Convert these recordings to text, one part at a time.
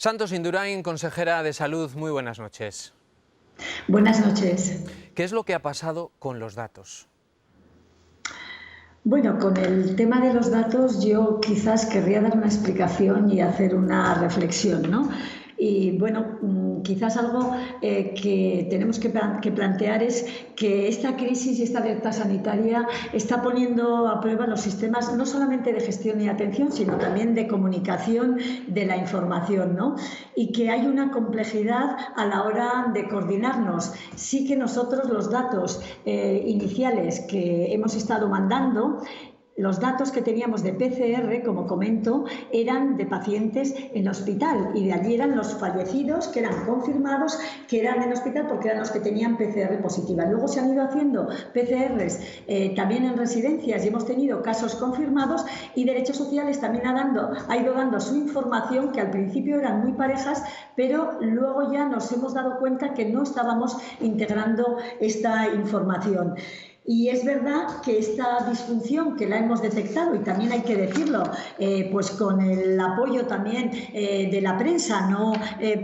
Santos Indurain, consejera de Salud, muy buenas noches. Buenas noches. ¿Qué es lo que ha pasado con los datos? Bueno, con el tema de los datos yo quizás querría dar una explicación y hacer una reflexión, ¿no? Y bueno, quizás algo que tenemos que plantear es que esta crisis y esta alerta sanitaria está poniendo a prueba los sistemas no solamente de gestión y atención, sino también de comunicación de la información, ¿no? Y que hay una complejidad a la hora de coordinarnos. Sí que nosotros los datos iniciales que hemos estado mandando, los datos que teníamos de PCR, como comento, eran de pacientes en hospital y de allí eran los fallecidos que eran confirmados que eran en hospital porque eran los que tenían PCR positiva. Luego se han ido haciendo PCRs también en residencias y hemos tenido casos confirmados, y Derechos Sociales también ha ido dando su información, que al principio eran muy parejas, pero luego ya nos hemos dado cuenta que no estábamos integrando esta información. Y es verdad que esta disfunción que la hemos detectado, y también hay que decirlo, pues con el apoyo también de la prensa, no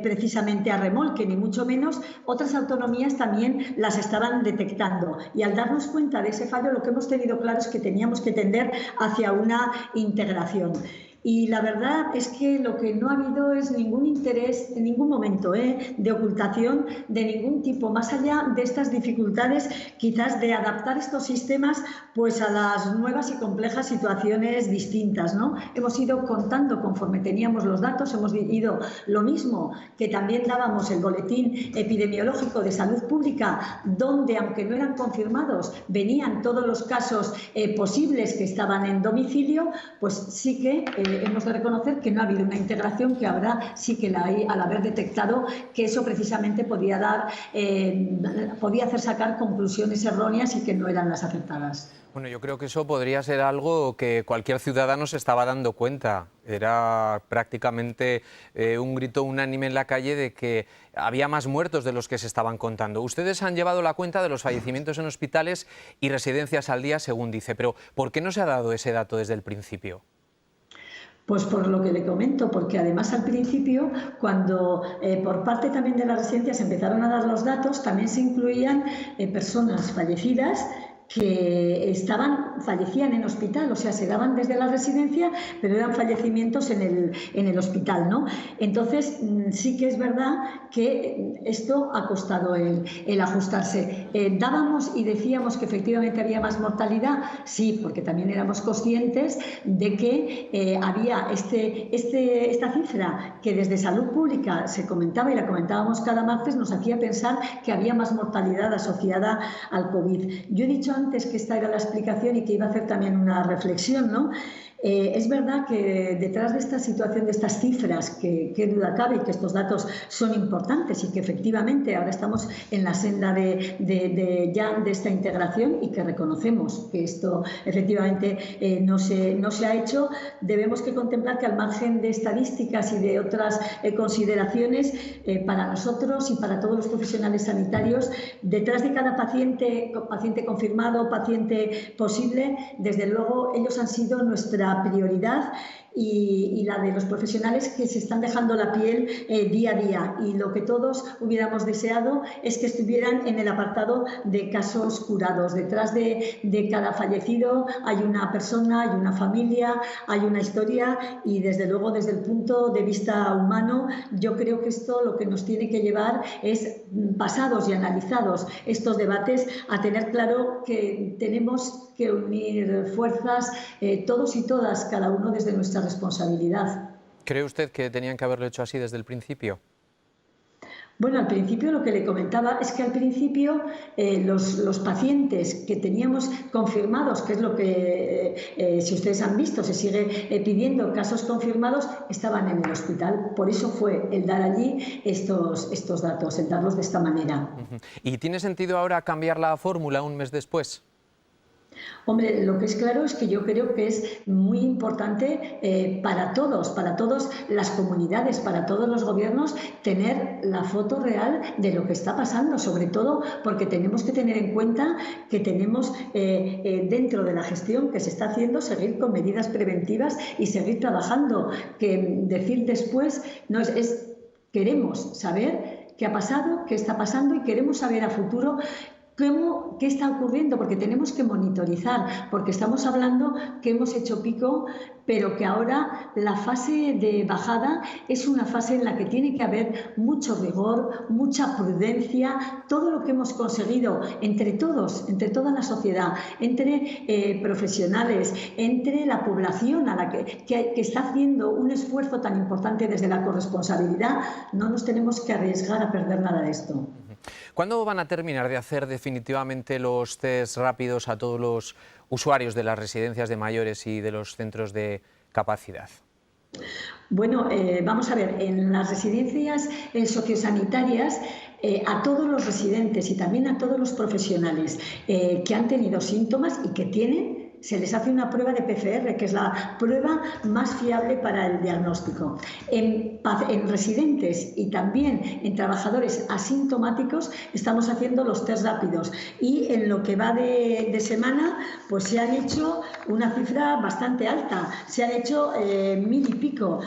precisamente a remolque, ni mucho menos, otras autonomías también las estaban detectando. Y al darnos cuenta de ese fallo, lo que hemos tenido claro es que teníamos que tender hacia una integración. Y la verdad es que lo que no ha habido es ningún interés en ningún momento de ocultación de ningún tipo, más allá de estas dificultades quizás de adaptar estos sistemas pues a las nuevas y complejas situaciones distintas, ¿no? Hemos ido contando conforme teníamos los datos, hemos ido lo mismo que también dábamos el boletín epidemiológico de salud pública, donde aunque no eran confirmados venían todos los casos posibles que estaban en domicilio, pues sí que hemos de reconocer que no ha habido una integración, que ahora sí que la hay, al haber detectado que eso precisamente podía hacer sacar conclusiones erróneas y que no eran las acertadas. Bueno, yo creo que eso podría ser algo que cualquier ciudadano se estaba dando cuenta. Era prácticamente un grito unánime en la calle de que había más muertos de los que se estaban contando. Ustedes han llevado la cuenta de los fallecimientos en hospitales y residencias al día, según dice, pero ¿por qué no se ha dado ese dato desde el principio? Pues por lo que le comento, porque además al principio, cuando por parte también de las residencias empezaron a dar los datos, también se incluían personas fallecidas que fallecían en hospital, o sea, se daban desde la residencia, pero eran fallecimientos en el hospital, ¿no? Entonces, sí que es verdad que esto ha costado el ajustarse. Dábamos y decíamos que efectivamente había más mortalidad, sí, porque también éramos conscientes de que había esta cifra que desde Salud Pública se comentaba, y la comentábamos cada martes, nos hacía pensar que había más mortalidad asociada al COVID. Yo he dicho antes que esta era la explicación y que iba a hacer también una reflexión, ¿no? Es verdad que detrás de esta situación, de estas cifras, que duda cabe, y que estos datos son importantes y que efectivamente ahora estamos en la senda de esta integración y que reconocemos que esto efectivamente no se ha hecho, debemos que contemplar que al margen de estadísticas y de otras consideraciones, para nosotros y para todos los profesionales sanitarios, detrás de cada paciente confirmado, paciente posible, desde luego ellos han sido nuestra prioridad y la de los profesionales que se están dejando la piel día a día, y lo que todos hubiéramos deseado es que estuvieran en el apartado de casos curados. Detrás de cada fallecido hay una persona, hay una familia, hay una historia, y desde luego desde el punto de vista humano yo creo que esto lo que nos tiene que llevar es, pasados y analizados estos debates, a tener claro que tenemos que unir fuerzas todos y todas, cada uno desde nuestra responsabilidad. ¿Cree usted que tenían que haberlo hecho así desde el principio? Bueno, al principio lo que le comentaba es que al principio los pacientes que teníamos confirmados, que es lo que, si ustedes han visto, se sigue pidiendo casos confirmados, estaban en el hospital. Por eso fue el dar allí estos datos, el darlos de esta manera. ¿Y tiene sentido ahora cambiar la fórmula un mes después? Hombre, lo que es claro es que yo creo que es muy importante para todas las comunidades, para todos los gobiernos, tener la foto real de lo que está pasando, sobre todo porque tenemos que tener en cuenta que tenemos dentro de la gestión que se está haciendo seguir con medidas preventivas y seguir trabajando, que decir después no queremos saber qué ha pasado, qué está pasando y queremos saber a futuro qué está ocurriendo, porque tenemos que monitorizar, porque estamos hablando que hemos hecho pico, pero que ahora la fase de bajada es una fase en la que tiene que haber mucho rigor, mucha prudencia, todo lo que hemos conseguido entre todos, entre toda la sociedad, entre profesionales, entre la población a la que está haciendo un esfuerzo tan importante desde la corresponsabilidad, no nos tenemos que arriesgar a perder nada de esto. ¿Cuándo van a terminar de hacer definitivamente los test rápidos a todos los usuarios de las residencias de mayores y de los centros de capacidad? Bueno, vamos a ver, en las residencias sociosanitarias, a todos los residentes y también a todos los profesionales que han tenido síntomas y que tienen, se les hace una prueba de PCR, que es la prueba más fiable para el diagnóstico. En residentes y también en trabajadores asintomáticos estamos haciendo los test rápidos y en lo que va de semana pues se han hecho una cifra bastante alta, se han hecho 1000 y pico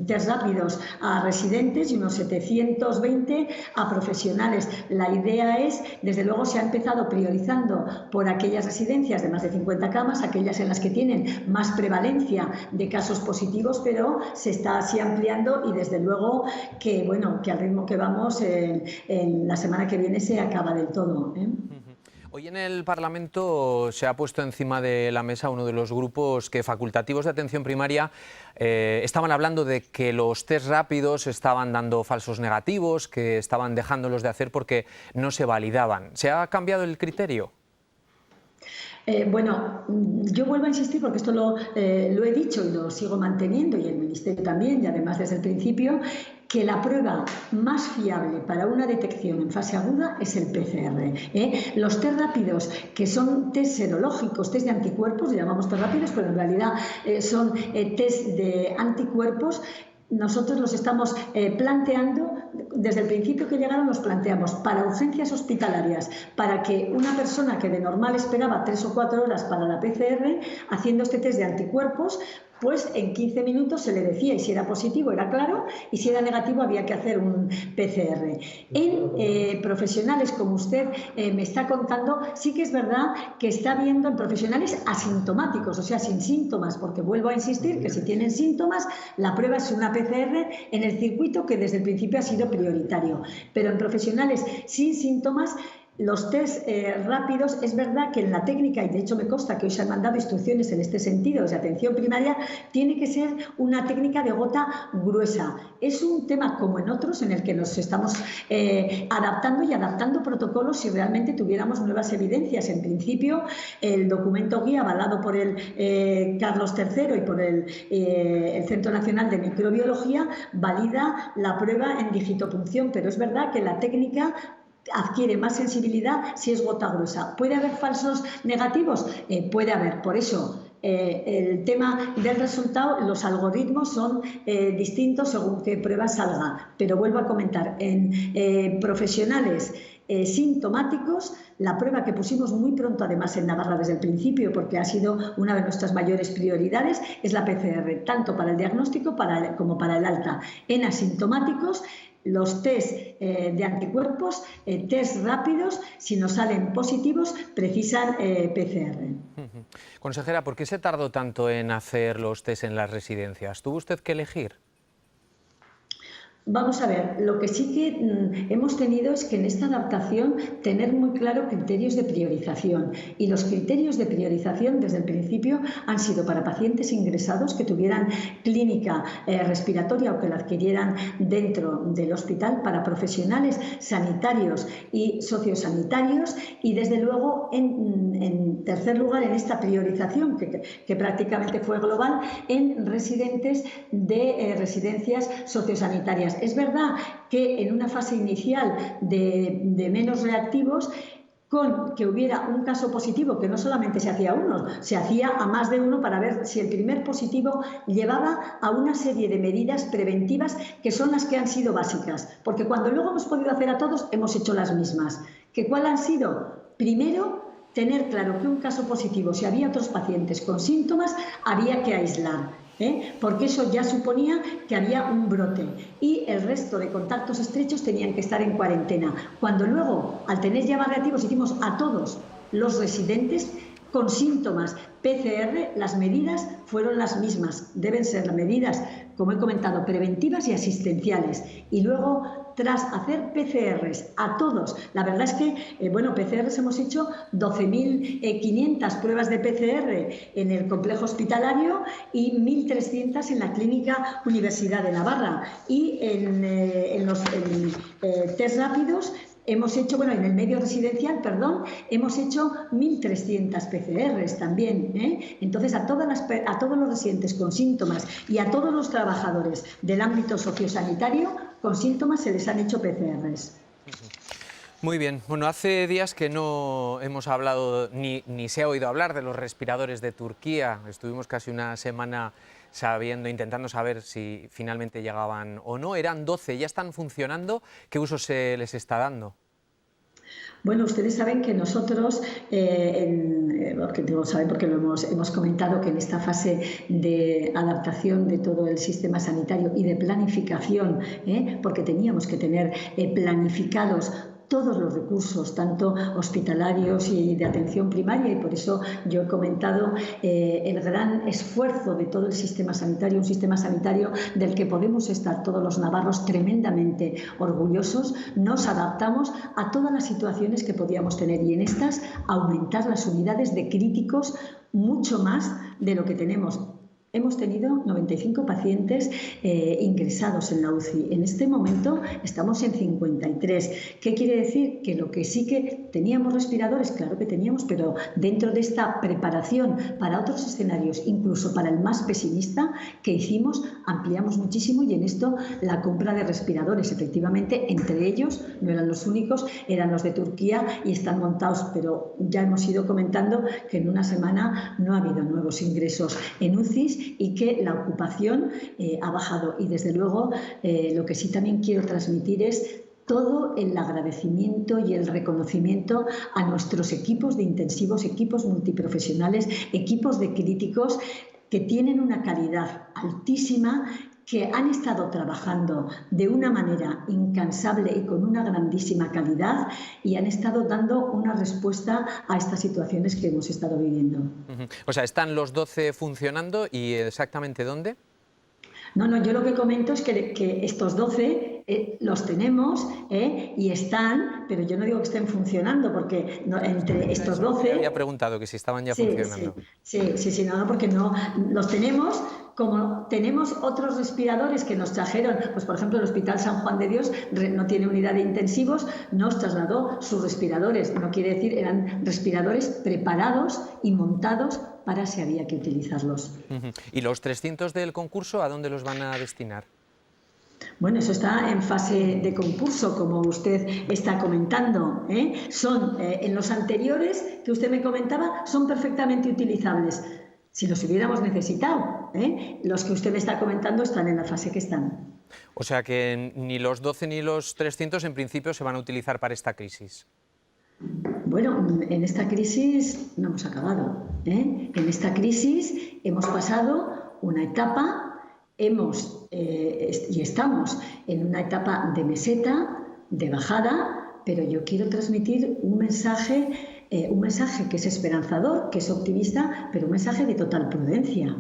test rápidos a residentes y unos 720 a profesionales. La idea es, desde luego se ha empezado priorizando por aquellas residencias de más de 50 camas, aquellas en las que tienen más prevalencia de casos positivos, pero se está así ampliando y desde luego que, bueno, que al ritmo que vamos en la semana que viene se acaba del todo. Hoy en el Parlamento se ha puesto encima de la mesa uno de los grupos que facultativos de atención primaria estaban hablando de que los test rápidos estaban dando falsos negativos, que estaban dejándolos de hacer porque no se validaban. ¿Se ha cambiado el criterio? Bueno, yo vuelvo a insistir porque esto lo he dicho y lo sigo manteniendo y el Ministerio también, y además desde el principio, que la prueba más fiable para una detección en fase aguda es el PCR. Los test rápidos, que son test serológicos, test de anticuerpos, llamamos test rápidos, pero en realidad son test de anticuerpos. Nosotros los estamos planteando, desde el principio que llegaron los planteamos para urgencias hospitalarias, para que una persona que de normal esperaba 3 o 4 horas para la PCR, haciendo este test de anticuerpos, pues en 15 minutos se le decía, y si era positivo era claro, y si era negativo había que hacer un PCR. En profesionales, como usted me está contando, sí que es verdad que está viendo en profesionales asintomáticos, o sea, sin síntomas, porque vuelvo a insistir que si tienen síntomas, la prueba es una PCR en el circuito que desde el principio ha sido prioritario. Pero en profesionales sin síntomas, los test rápidos, es verdad que en la técnica, y de hecho me consta que hoy se han mandado instrucciones en este sentido de atención primaria, tiene que ser una técnica de gota gruesa. Es un tema como en otros en el que nos estamos adaptando y adaptando protocolos si realmente tuviéramos nuevas evidencias. En principio, el documento guía avalado por el Carlos III y por el Centro Nacional de Microbiología valida la prueba en digitopunción, pero es verdad que la técnica adquiere más sensibilidad si es gota gruesa. ¿Puede haber falsos negativos? Puede haber. Por eso, el tema del resultado, los algoritmos son distintos según qué prueba salga. Pero vuelvo a comentar, en profesionales sintomáticos, la prueba que pusimos muy pronto, además en Navarra desde el principio, porque ha sido una de nuestras mayores prioridades, es la PCR, tanto para el diagnóstico como para el alta. En asintomáticos, los test de anticuerpos, test rápidos, si nos salen positivos, precisan PCR. Consejera, ¿por qué se tardó tanto en hacer los test en las residencias? ¿Tuvo usted que elegir? Vamos a ver, lo que sí que hemos tenido es que en esta adaptación tener muy claro criterios de priorización, y los criterios de priorización desde el principio han sido para pacientes ingresados que tuvieran clínica respiratoria o que la adquirieran dentro del hospital, para profesionales sanitarios y sociosanitarios, y desde luego en tercer lugar en esta priorización que prácticamente fue global en residentes de residencias sociosanitarias. Es verdad que en una fase inicial de menos reactivos con que hubiera un caso positivo, que no solamente se hacía uno, se hacía a más de uno para ver si el primer positivo llevaba a una serie de medidas preventivas que son las que han sido básicas, porque cuando luego hemos podido hacer a todos, hemos hecho las mismas. ¿Cuál han sido? Primero, tener claro que un caso positivo, si había otros pacientes con síntomas, había que aislar, porque eso ya suponía que había un brote y el resto de contactos estrechos tenían que estar en cuarentena. Cuando luego, al tener ya más reactivos, hicimos a todos los residentes con síntomas PCR, las medidas fueron las mismas. Deben ser las medidas, como he comentado, preventivas y asistenciales. Y luego, tras hacer PCRs a todos, la verdad es que, PCRs hemos hecho 12.500 pruebas de PCR en el complejo hospitalario y 1.300 en la Clínica Universidad de Navarra. Y en los test rápidos hemos hecho, en el medio residencial, hemos hecho 1.300 PCRs también. Entonces, a todos los residentes con síntomas y a todos los trabajadores del ámbito sociosanitario con síntomas se les han hecho PCRs. Muy bien. Bueno, hace días que no hemos hablado, ni se ha oído hablar de los respiradores de Turquía. Estuvimos casi una semana intentando saber si finalmente llegaban o no. Eran 12, ya están funcionando. ¿Qué uso se les está dando? Bueno, ustedes saben que nosotros, porque lo hemos comentado, que en esta fase de adaptación de todo el sistema sanitario y de planificación, porque teníamos que tener planificados todos los recursos, tanto hospitalarios y de atención primaria, y por eso yo he comentado el gran esfuerzo de todo el sistema sanitario, un sistema sanitario del que podemos estar todos los navarros tremendamente orgullosos. Nos adaptamos a todas las situaciones que podíamos tener y en estas aumentar las unidades de críticos mucho más de lo que tenemos. Hemos tenido 95 pacientes ingresados en la UCI. En este momento estamos en 53. ¿Qué quiere decir? Que lo que sí que teníamos respiradores, claro que teníamos, pero dentro de esta preparación para otros escenarios, incluso para el más pesimista que hicimos, ampliamos muchísimo y en esto la compra de respiradores. Efectivamente, entre ellos, no eran los únicos, eran los de Turquía y están montados, pero ya hemos ido comentando que en una semana no ha habido nuevos ingresos en UCIs y que la ocupación ha bajado. Y desde luego lo que sí también quiero transmitir es todo el agradecimiento y el reconocimiento a nuestros equipos de intensivos, equipos multiprofesionales, equipos de críticos que tienen una calidad altísima, que han estado trabajando de una manera incansable y con una grandísima calidad y han estado dando una respuesta a estas situaciones que hemos estado viviendo. O sea, ¿están los 12 funcionando y exactamente dónde? No, yo lo que comento es que estos 12 los tenemos y están, pero yo no digo que estén funcionando, porque entre estos 12... Me había preguntado que si estaban ya funcionando. Sí, no, porque no los tenemos. Como tenemos otros respiradores que nos trajeron, pues por ejemplo el Hospital San Juan de Dios no tiene unidad de intensivos, nos trasladó sus respiradores, no quiere decir, eran respiradores preparados y montados para si había que utilizarlos. ¿Y los 300 del concurso a dónde los van a destinar? Bueno, eso está en fase de concurso, como usted está comentando. Son, en los anteriores que usted me comentaba, son perfectamente utilizables. Si los hubiéramos necesitado, los que usted me está comentando están en la fase que están. O sea que ni los 12 ni los 300 en principio se van a utilizar para esta crisis. Bueno, en esta crisis no hemos acabado. En esta crisis hemos pasado una etapa, y estamos en una etapa de meseta, de bajada, pero yo quiero transmitir un mensaje que es esperanzador, que es optimista, pero un mensaje de total prudencia,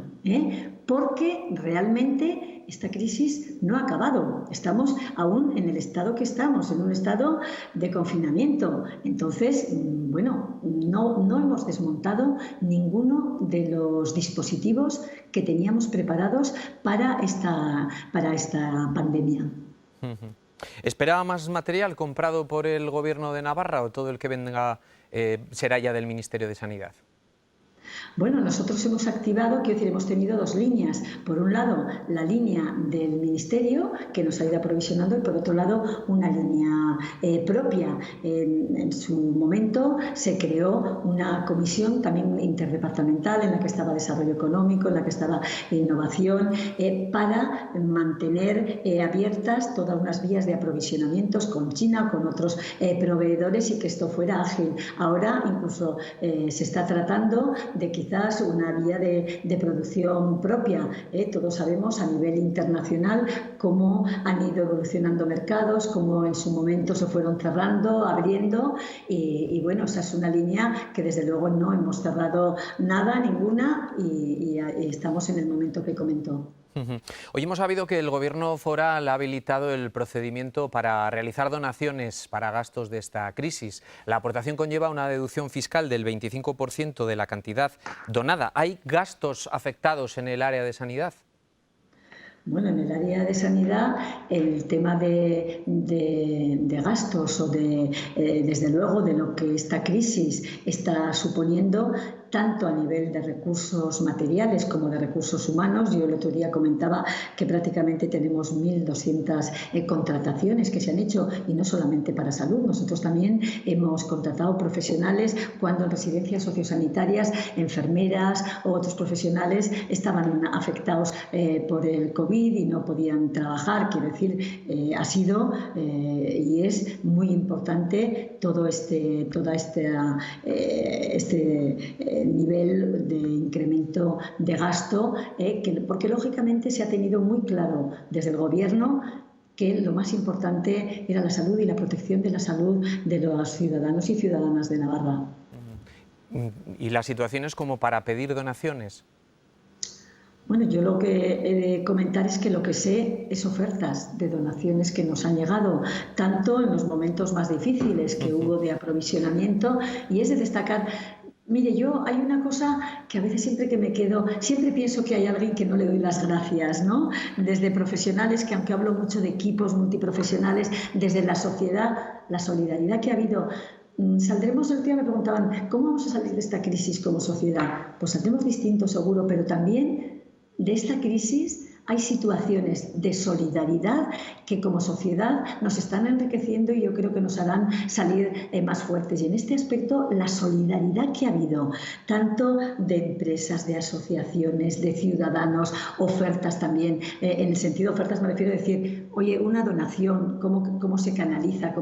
porque realmente esta crisis no ha acabado. Estamos aún en el estado que estamos, en un estado de confinamiento. Entonces, bueno, no hemos desmontado ninguno de los dispositivos que teníamos preparados para esta pandemia. ¿Espera más material comprado por el Gobierno de Navarra o todo el que venga será ya del Ministerio de Sanidad? Bueno, nosotros hemos activado, quiero decir, hemos tenido dos líneas. Por un lado, la línea del Ministerio, que nos ha ido aprovisionando, y por otro lado, una línea propia. En su momento se creó una comisión también interdepartamental en la que estaba Desarrollo Económico, en la que estaba Innovación, para mantener abiertas todas unas vías de aprovisionamientos con China o con otros proveedores y que esto fuera ágil. Ahora incluso se está tratando de quizás una vía de producción propia. Todos sabemos a nivel internacional cómo han ido evolucionando mercados, cómo en su momento se fueron cerrando, abriendo y bueno, esa es una línea que desde luego no hemos cerrado nada, ninguna y estamos en el momento que comentó. Hoy hemos sabido que el Gobierno foral ha habilitado el procedimiento para realizar donaciones para gastos de esta crisis. La aportación conlleva una deducción fiscal del 25% de la cantidad donada. ¿Hay gastos afectados en el área de sanidad? Bueno, en el área de sanidad el tema de gastos o desde luego de lo que esta crisis está suponiendo, tanto a nivel de recursos materiales como de recursos humanos. Yo el otro día comentaba que prácticamente tenemos 1.200 contrataciones que se han hecho y no solamente para salud. Nosotros también hemos contratado profesionales cuando en residencias sociosanitarias, enfermeras o otros profesionales estaban afectados por el COVID y no podían trabajar. Quiero decir, ha sido y es muy importante todo este nivel de incremento de gasto, porque lógicamente se ha tenido muy claro desde el Gobierno que lo más importante era la salud y la protección de la salud de los ciudadanos y ciudadanas de Navarra. ¿Y la situación es como para pedir donaciones? Bueno, yo lo que he de comentar es que lo que sé es ofertas de donaciones que nos han llegado, tanto en los momentos más difíciles que hubo de aprovisionamiento, y es de destacar. Mire, hay una cosa que a veces siempre que me quedo, siempre pienso que hay alguien que no le doy las gracias, ¿no? Desde profesionales, que aunque hablo mucho de equipos multiprofesionales, desde la sociedad, la solidaridad que ha habido. Saldremos, el día me preguntaban, ¿cómo vamos a salir de esta crisis como sociedad? Pues saldremos distintos seguro, pero también de esta crisis hay situaciones de solidaridad que como sociedad nos están enriqueciendo y yo creo que nos harán salir más fuertes. Y en este aspecto, la solidaridad que ha habido, tanto de empresas, de asociaciones, de ciudadanos, ofertas también, en el sentido de ofertas me refiero a decir, oye, una donación, cómo se canaliza,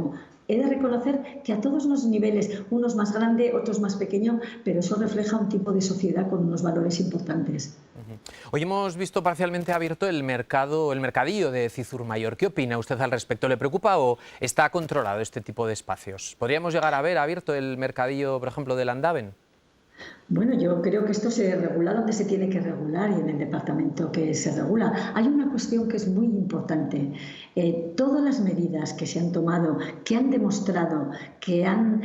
He de reconocer que a todos los niveles, unos más grande, otros más pequeño, pero eso refleja un tipo de sociedad con unos valores importantes. Hoy hemos visto parcialmente abierto el mercadillo de Cizurmayor. ¿Qué opina usted al respecto? ¿Le preocupa o está controlado este tipo de espacios? ¿Podríamos llegar a ver abierto el mercadillo, por ejemplo, de Landaven? Bueno, yo creo que esto se regula donde se tiene que regular y en el departamento que se regula. Hay una cuestión que es muy importante. Todas las medidas que se han tomado, que han demostrado que han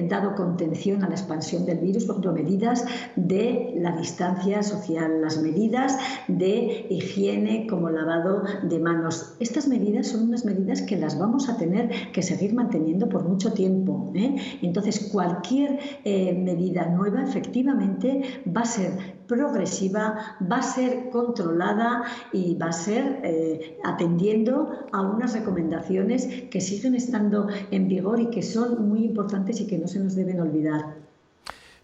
dado contención a la expansión del virus, por ejemplo, medidas de la distancia social, las medidas de higiene como lavado de manos. Estas medidas son unas medidas que las vamos a tener que seguir manteniendo por mucho tiempo. Entonces, cualquier medida nueva, efectivamente, va a ser progresiva, va a ser controlada y va a ser atendiendo a unas recomendaciones que siguen estando en vigor y que son muy importantes y que no se nos deben olvidar.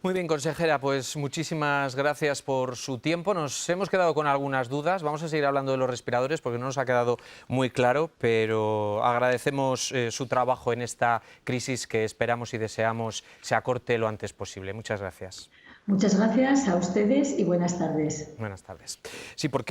Muy bien, consejera, pues muchísimas gracias por su tiempo. Nos hemos quedado con algunas dudas. Vamos a seguir hablando de los respiradores porque no nos ha quedado muy claro, pero agradecemos su trabajo en esta crisis que esperamos y deseamos se acorte lo antes posible. Muchas gracias. Muchas gracias a ustedes y buenas tardes. Buenas tardes. Sí, porque